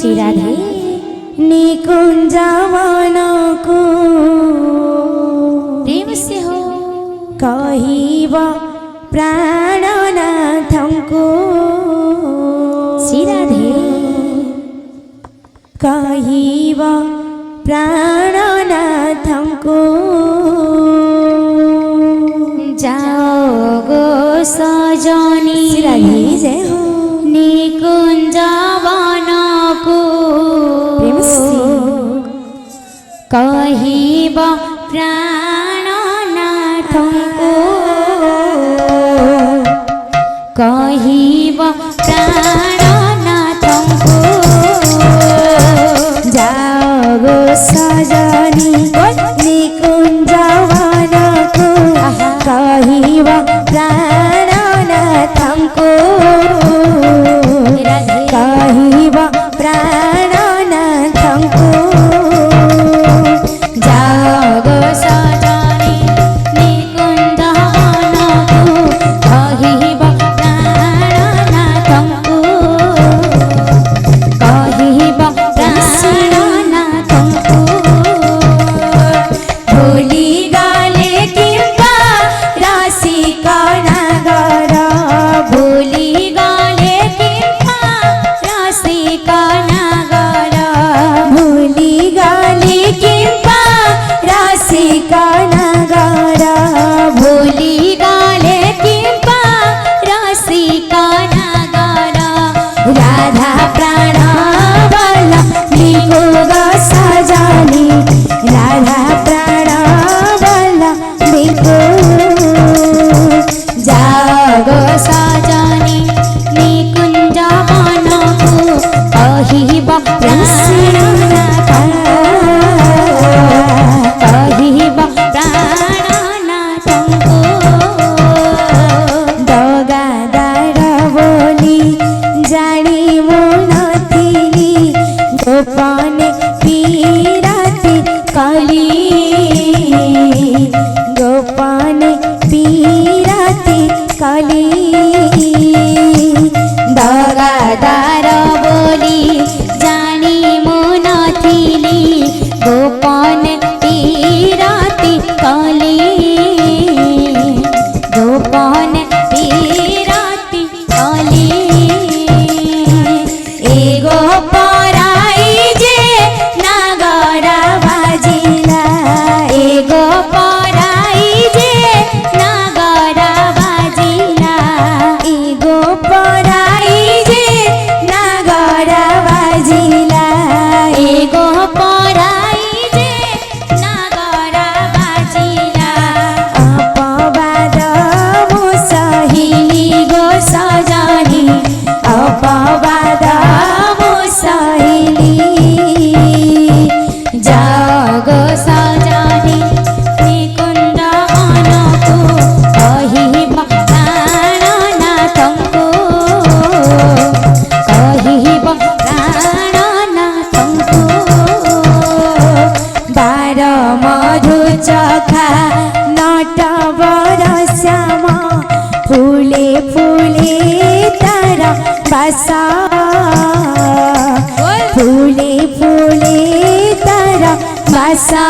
श्रीराधे निकुञ्जवनको प्रेम से हो कहिब प्राणनाथको श्रीराधे कहिब प्राणनाथको जाओ गो सजनी श्रीराधे जय हो निकुञ्जवनको प्रेम से कहिब प्राणनाथको कहिब प्राणनाथको जाओ गो सजनी निकुञ्जवनको कहिब प्राणनाथको कहिब प्राणनाथको जाओ गो सजनी निकुञ्जवनको कहिब प्राणनाथको कहिब प्राणनाथको भोलि गले किम्बा राशिका नगर भोलि गले किम्बा राशिका नगर भोलि गले किम्बा राशिका नगर भोलि गले किम्बा राशिका नगर राधा प्राण वल्लभीको ग सजनी राधा प्राण वल्लभीको जाओ गो सजनी निकुञ्जवनको कहिब कहिब प्राणनाथको दगादार बोली जानी मुनथिली गोपने पीराती कली गोपने पीराती कली दगादार बोली जानी मुनथिली गोपन पीराती कली गोपन पीराती कली एगो पराई जे नागर बाजिला एगो पराई जे नागर बाजिला एगो पराई जे नागर बाजिला एगो पराई जे नागर बाजिला अपवाद मुसहिली गो सजनी अपवाद मुसहिली जाओ गो सजनी निकुञ्जवनको कहिब प्राणनाथको कहिब प्राणनाथको बार मधु चखा नटवर श्याम फुले फुले तर बासा फुले फुले तर बासा